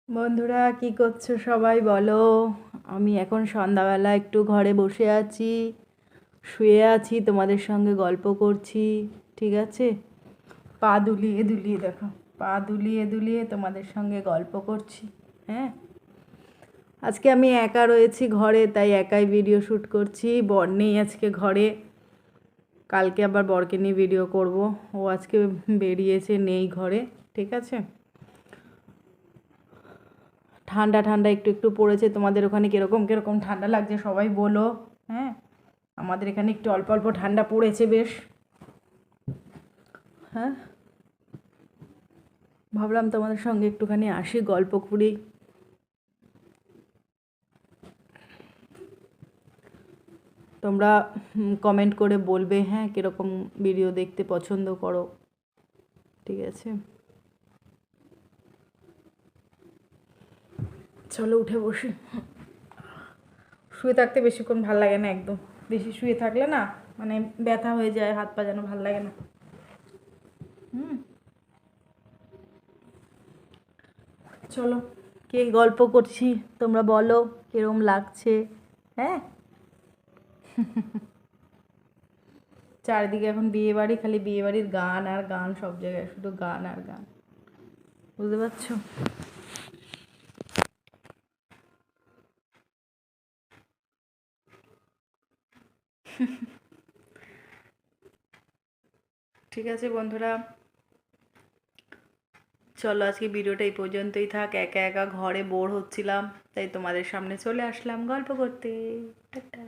বন্ধুরা কি করছো সবাই বলো। আমি এখন সন্ধ্যাবেলা একটু ঘরে বসে আছি, শুয়ে আছি, তোমাদের সঙ্গে গল্প করছি। ঠিক আছে, পা দুলিয়ে দুলিয়ে দেখো, পা দুলিয়ে দুলিয়ে তোমাদের সঙ্গে গল্প করছি। হ্যাঁ, আজকে আমি একা রয়েছি ঘরে, তাই একাই ভিডিও শ্যুট করছি। বর নেই আজকে ঘরে, কালকে আবার বরকে নিয়ে ভিডিও করব। ও আজকে বেরিয়েছে, নেই ঘরে। ঠিক আছে, ঠান্ডা ঠান্ডা একটু একটু পড়েছে। তোমাদের ওখানে কীরকম কীরকম ঠান্ডা লাগছে সবাই বলো। হ্যাঁ, আমাদের এখানে একটু অল্প অল্প ঠান্ডা পড়েছে বেশ। হ্যাঁ, ভাবলাম তোমাদের সঙ্গে একটুখানি আসি, গল্প করি। তোমরা কমেন্ট করে বলবে, হ্যাঁ, কীরকম ভিডিও দেখতে পছন্দ করো। ঠিক আছে, চলো উঠে বসি। শুয়ে থাকতে বেশিক্ষণ ভাল লাগে না একদম। বেশি শুয়ে থাকলে না মানে ব্যথা হয়ে যায়, হাত পা যেন ভাল লাগে না। হুম, চলো, কে গল্প করছি তোমরা বলো কিরম লাগছে। হ্যাঁ, চারিদিকে এখন বিয়ে বাড়ি, খালি বিয়ে বাড়ির গান আর গান, সব জায়গায় শুধু গান আর গান। বুঝতে পারছো? ঠিক আছে বন্ধুরা, চলো আজকে ভিডিওটা এই পর্যন্তই থাক। একা একা ঘরে বোর হচ্ছিলাম, তাই তোমাদের সামনে চলে আসলাম গল্প করতে। টাটা।